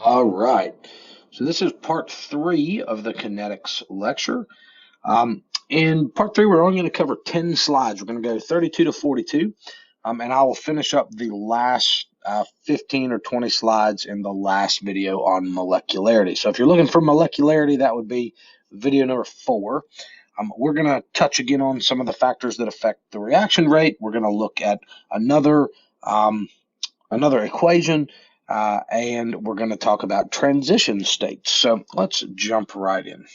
All right. So this is part three of the kinetics lecture. In part three, we're only going to cover 10 slides. We're going to go 32 to 42, and I will finish up the last 15 or 20 slides in the last video on molecularity. So if you're looking for molecularity, that would be video number 4. We're going to touch again on some of the factors that affect the reaction rate. We're going to look at another another equation, and we're going to talk about transition states. So let's jump right in.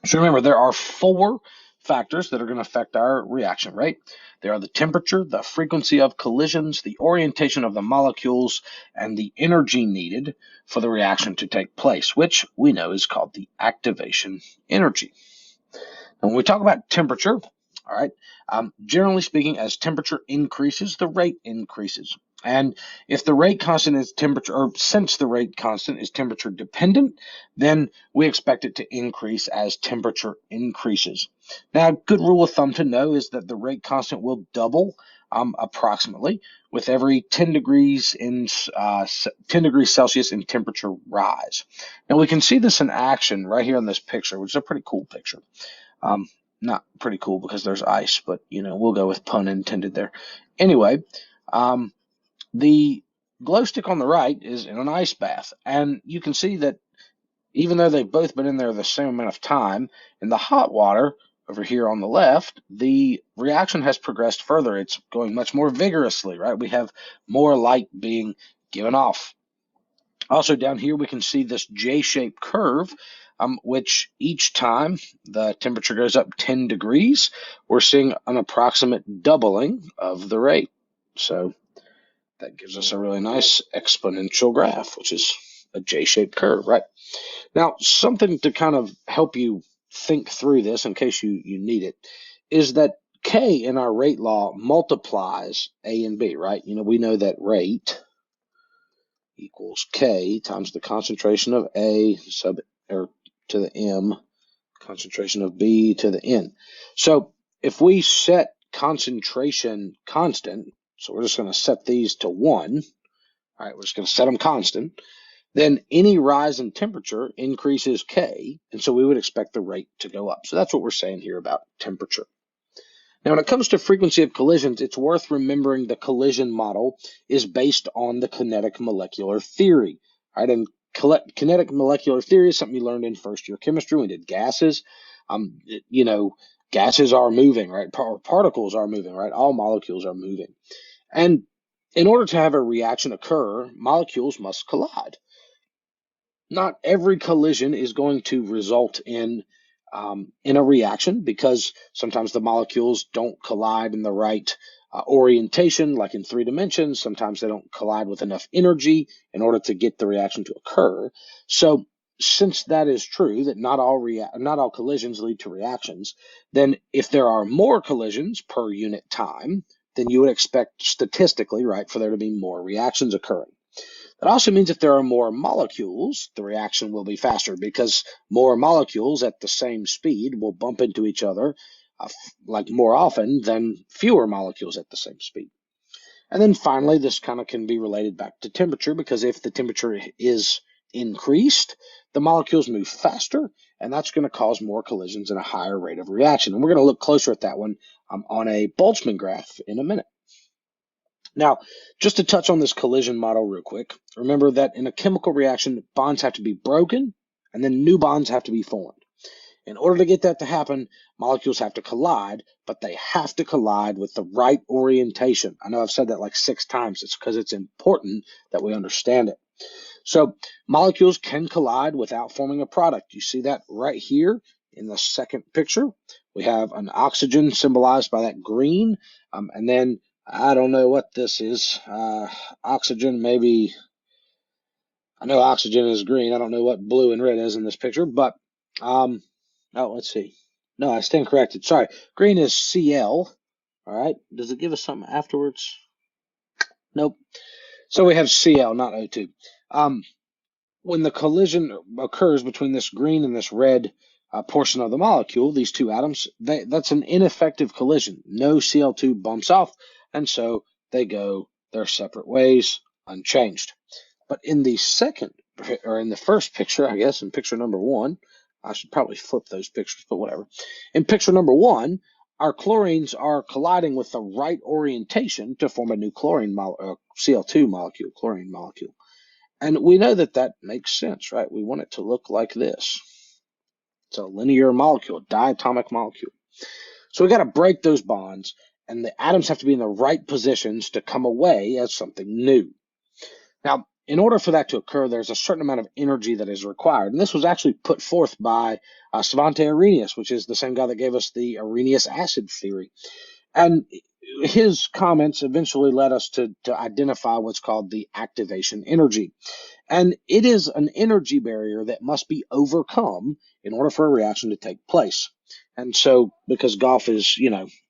So remember, there are 4 factors that are going to affect our reaction rate. They are the temperature, the frequency of collisions, the orientation of the molecules, and the energy needed for the reaction to take place, which we know is called the activation energy. And when we talk about temperature, all right, generally speaking, as temperature increases, the rate increases. And if the rate constant is temperature, or since the rate constant is temperature dependent, then we expect it to increase as temperature increases. Now, a good rule of thumb to know is that the rate constant will double approximately with every 10 degrees 10 degrees Celsius in temperature rise. Now, we can see this in action right here in this picture, which is a pretty cool picture. Not pretty cool because there's ice, but we'll go with pun intended there. Anyway, the glow stick on the right is in an ice bath, and you can see that even though they've both been in there the same amount of time, in the hot water over here on the left, the reaction has progressed further. It's going much more vigorously, right? We have more light being given off. Also down here we can see this J-shaped curve, which each time the temperature goes up 10 degrees, we're seeing an approximate doubling of the rate. So that gives us a really nice exponential graph, which is a J-shaped curve, right? Now, something to kind of help you think through this in case you need it is that K in our rate law multiplies A and B, right? We know that rate equals K times the concentration of A to the M, concentration of B to the N. So if we set concentration constant, so we're just going to set these to 1, all right, we're just going to set them constant, then any rise in temperature increases K, and so we would expect the rate to go up. So that's what we're saying here about temperature. Now, when it comes to frequency of collisions, it's worth remembering the collision model is based on the kinetic molecular theory. Right? And kinetic molecular theory is something you learned in first year chemistry when we did gases. Gases are moving, right? Particles are moving, right? All molecules are moving. And in order to have a reaction occur, molecules must collide. Not every collision is going to result in a reaction, because sometimes the molecules don't collide in the right orientation, like in 3 dimensions. Sometimes they don't collide with enough energy in order to get the reaction to occur. So since that is true, that not all collisions lead to reactions, then if there are more collisions per unit time, then you would expect statistically, right, for there to be more reactions occurring. That also means if there are more molecules, the reaction will be faster, because more molecules at the same speed will bump into each other like more often than fewer molecules at the same speed. And then finally, this kind of can be related back to temperature, because if the temperature is increased, the molecules move faster, and that's going to cause more collisions and a higher rate of reaction. And we're going to look closer at that one on a Boltzmann graph in a minute. Now, just to touch on this collision model real quick, remember that in a chemical reaction, bonds have to be broken and then new bonds have to be formed. In order to get that to happen, molecules have to collide, but they have to collide with the right orientation. I know I've said that like 6 times. It's because it's important that we understand it. So molecules can collide without forming a product. You see that right here in the second picture. We have an oxygen symbolized by that green, and then I don't know what this is. Oxygen, maybe. I know oxygen is green. I don't know what blue and red is in this picture, but let's see. No, I stand corrected. Sorry. Green is Cl. All right. Does it give us something afterwards? Nope. So we have Cl, not O2. When the collision occurs between this green and this red portion of the molecule, these 2 atoms, that's an ineffective collision. No Cl2 bumps off, and so they go their separate ways unchanged. But in the second or in the first picture, I guess, in picture number one, I should probably flip those pictures, but whatever. In picture number one, our chlorines are colliding with the right orientation to form a new Cl2 molecule, chlorine molecule. And we know that that makes sense, right? We want it to look like this. It's a linear molecule, diatomic molecule. So we got to break those bonds, and the atoms have to be in the right positions to come away as something new. Now, in order for that to occur, there's a certain amount of energy that is required. And this was actually put forth by Svante Arrhenius, which is the same guy that gave us the Arrhenius acid theory. And his comments eventually led us to identify what's called the activation energy. And it is an energy barrier that must be overcome in order for a reaction to take place. And so, because golf is,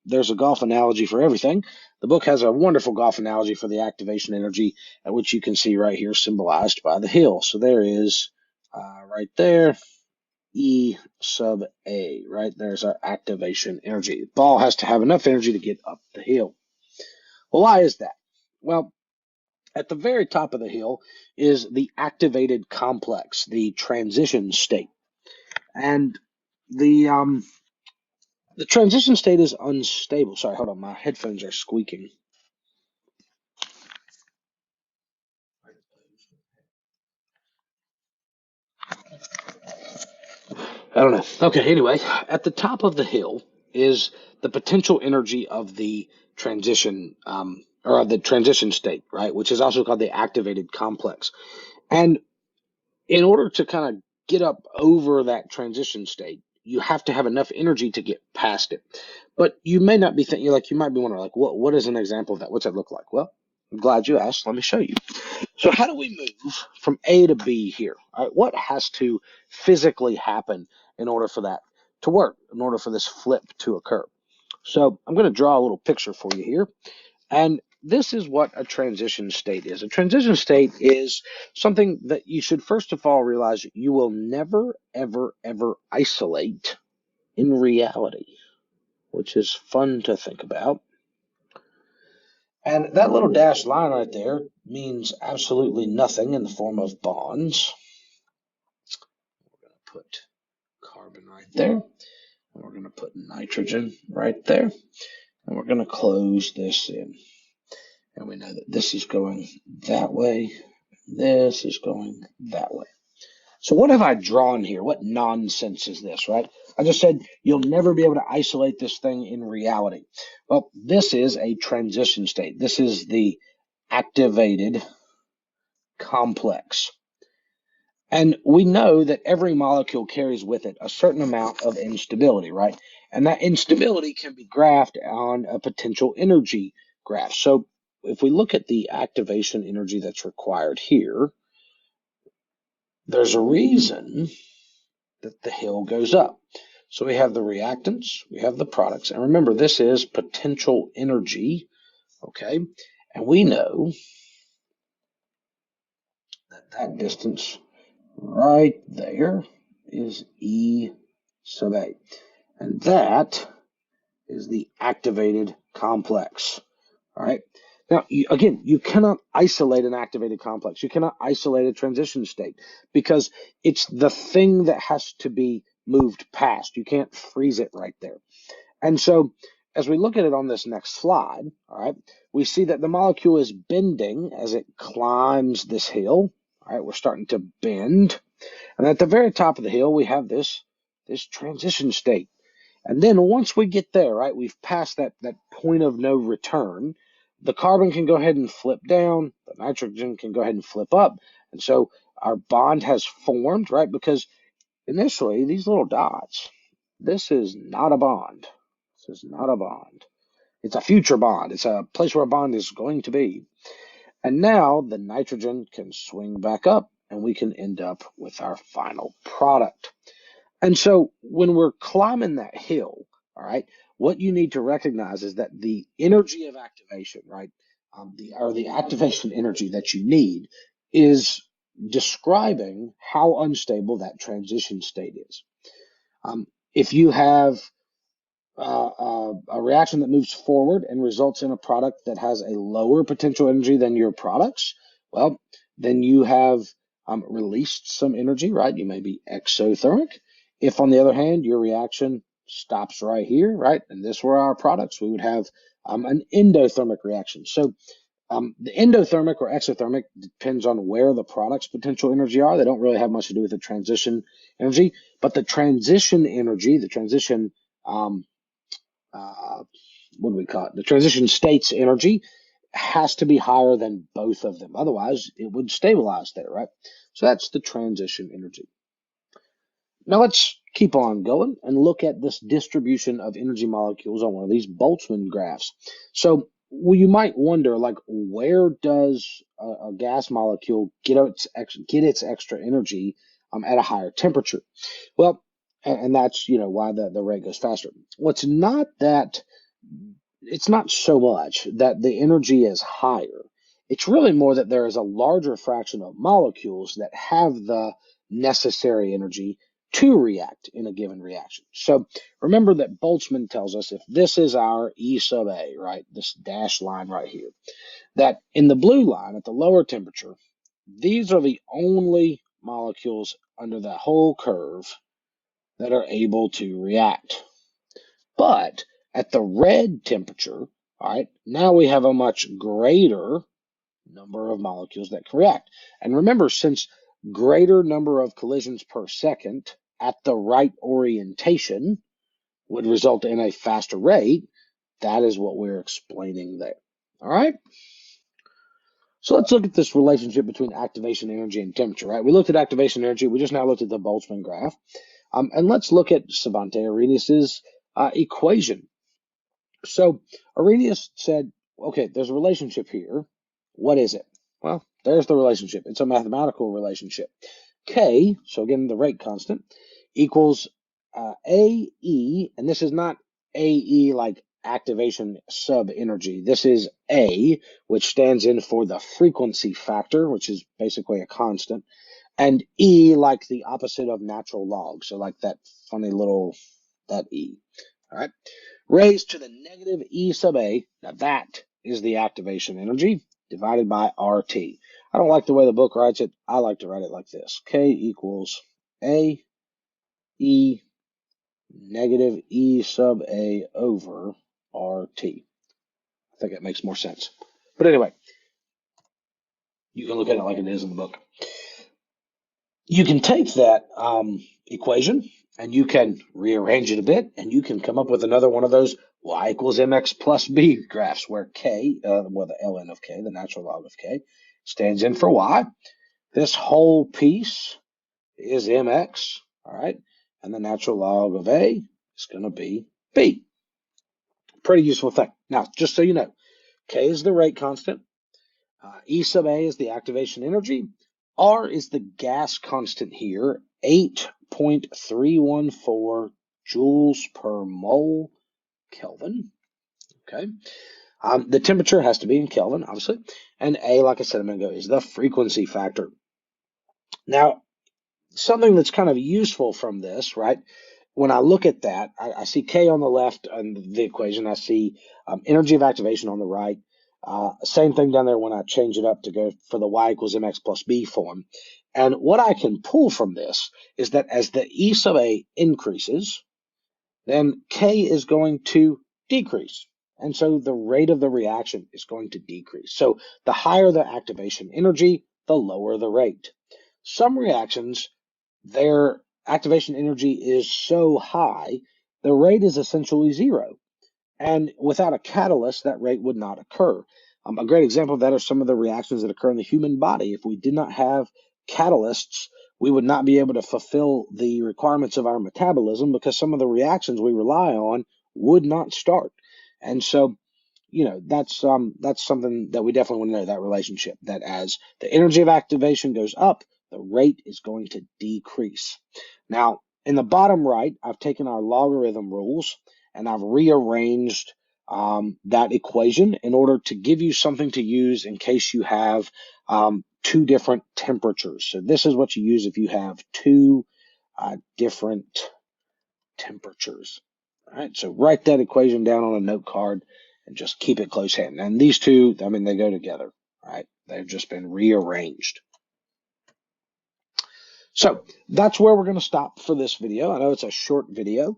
there's a golf analogy for everything, the book has a wonderful golf analogy for the activation energy, which you can see right here symbolized by the hill. So there is, right there, E sub A, right? There's our activation energy. The ball has to have enough energy to get up the hill. Well, why is that? Well, at the very top of the hill is the activated complex, the transition state. And the transition state is unstable. Sorry, hold on, my headphones are squeaking. I don't know. Okay, anyway, at the top of the hill is the potential energy of the transition, or the transition state, right, which is also called the activated complex. And in order to kind of get up over that transition state, you have to have enough energy to get past it. But you may not be thinking, you might be wondering, what is an example of that? What's that look like? Well, I'm glad you asked. Let me show you. So how do we move from A to B here? All right, what has to physically happen in order for that to work, in order for this flip to occur? So I'm going to draw a little picture for you here. And this is what a transition state is. A transition state is something that you should first of all realize you will never, ever, ever isolate in reality, which is fun to think about. And that little dashed line right there means absolutely nothing in the form of bonds. We're going to put carbon right there. And we're going to put nitrogen right there. And we're going to close this in. And we know that this is going that way. This is going that way. So what have I drawn here? What nonsense is this, right? I just said you'll never be able to isolate this thing in reality. Well, this is a transition state. This is the activated complex. And we know that every molecule carries with it a certain amount of instability, right? And that instability can be graphed on a potential energy graph. So if we look at the activation energy that's required here, there's a reason that the hill goes up. So we have the reactants, we have the products, and remember this is potential energy, okay? And we know that that distance right there is E sub A. And that is the activated complex, all right? Now, again, you cannot isolate an activated complex. You cannot isolate a transition state because it's the thing that has to be moved past. You can't freeze it right there. And so as we look at it on this next slide, all right, we see that the molecule is bending as it climbs this hill. All right, we're starting to bend. And at the very top of the hill, we have this transition state. And then once we get there, right, we've passed that point of no return, the carbon can go ahead and flip down, the nitrogen can go ahead and flip up. And so our bond has formed, right, because initially these little dots, this is not a bond. This is not a bond. It's a future bond. It's a place where a bond is going to be. And now the nitrogen can swing back up and we can end up with our final product. And so when we're climbing that hill, all right, what you need to recognize is that the energy of activation, right, the activation energy that you need is describing how unstable that transition state is. If you have a reaction that moves forward and results in a product that has a lower potential energy than your products, well, then you have released some energy, right? You may be exothermic. If, on the other hand, your reaction stops right here, right, and this were our products, we would have an endothermic reaction. So the endothermic or exothermic depends on where the product's potential energy are. They don't really have much to do with the transition energy, but the transition energy, the transition, what do we call it? The transition state's energy has to be higher than both of them. Otherwise, it would stabilize there, right? So that's the transition energy. Now let's keep on going and look at this distribution of energy molecules on one of these Boltzmann graphs. So you might wonder, like, where does a gas molecule get its extra energy at a higher temperature? Well, and that's why the rate goes faster. It's not so much that the energy is higher. It's really more that there is a larger fraction of molecules that have the necessary energy to react in a given reaction. So remember that Boltzmann tells us if this is our E sub A, right, this dashed line right here, that in the blue line at the lower temperature, these are the only molecules under that whole curve that are able to react. But at the red temperature, all right, now we have a much greater number of molecules that can react. And remember, since greater number of collisions per second at the right orientation would result in a faster rate, that is what we're explaining there. All right? So let's look at this relationship between activation energy and temperature, right? We looked at activation energy. We just now looked at the Boltzmann graph. And let's look at Svante Arrhenius's equation. So Arrhenius said, okay, there's a relationship here. What is it? Well, there's the relationship. It's a mathematical relationship. K, so again, the rate constant, equals AE, and this is not AE like activation sub energy. This is A, which stands in for the frequency factor, which is basically a constant, and E like the opposite of natural log. So like that funny little, that E. All right. Raised to the negative E sub A. Now that is the activation energy divided by RT. I don't like the way the book writes it. I like to write it like this. K equals A E negative E sub A over RT. I think that makes more sense. But anyway, you can look at it like it is in the book. You can take that equation and you can rearrange it a bit, and you can come up with another one of those y equals mx plus b graphs where k, well, the ln of k, the natural log of k, stands in for y. This whole piece is mx, all right, and the natural log of a is going to be b. Pretty useful thing. Now, just so you know, k is the rate constant, E sub A is the activation energy, R is the gas constant here, 8.314 joules per mole Kelvin. Okay. The temperature has to be in Kelvin, obviously. And A, like I said a minute ago, is the frequency factor. Now, something that's kind of useful from this, right? When I look at that, I see K on the left on the equation. I see energy of activation on the right. Same thing down there when I change it up to go for the y equals mx plus b form. And what I can pull from this is that as the E sub A increases, then K is going to decrease. And so the rate of the reaction is going to decrease. So the higher the activation energy, the lower the rate. Some reactions, their activation energy is so high, the rate is essentially zero. And without a catalyst, that rate would not occur. A great example of that are some of the reactions that occur in the human body. If we did not have catalysts, we would not be able to fulfill the requirements of our metabolism because some of the reactions we rely on would not start. And so, that's something that we definitely want to know, that relationship, that as the energy of activation goes up, the rate is going to decrease. Now, in the bottom right, I've taken our logarithm rules and I've rearranged that equation in order to give you something to use in case you have two different temperatures. So this is what you use if you have two different temperatures. All right, so write that equation down on a note card and just keep it close hand. And these two, they go together. All right, they've just been rearranged. So that's where we're going to stop for this video. I know it's a short video,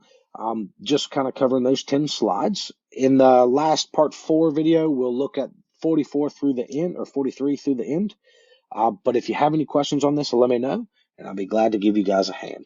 just kind of covering those 10 slides. In the last part 4 video, we'll look at 44 through the end, or 43 through the end. But if you have any questions on this, let me know, and I'll be glad to give you guys a hand.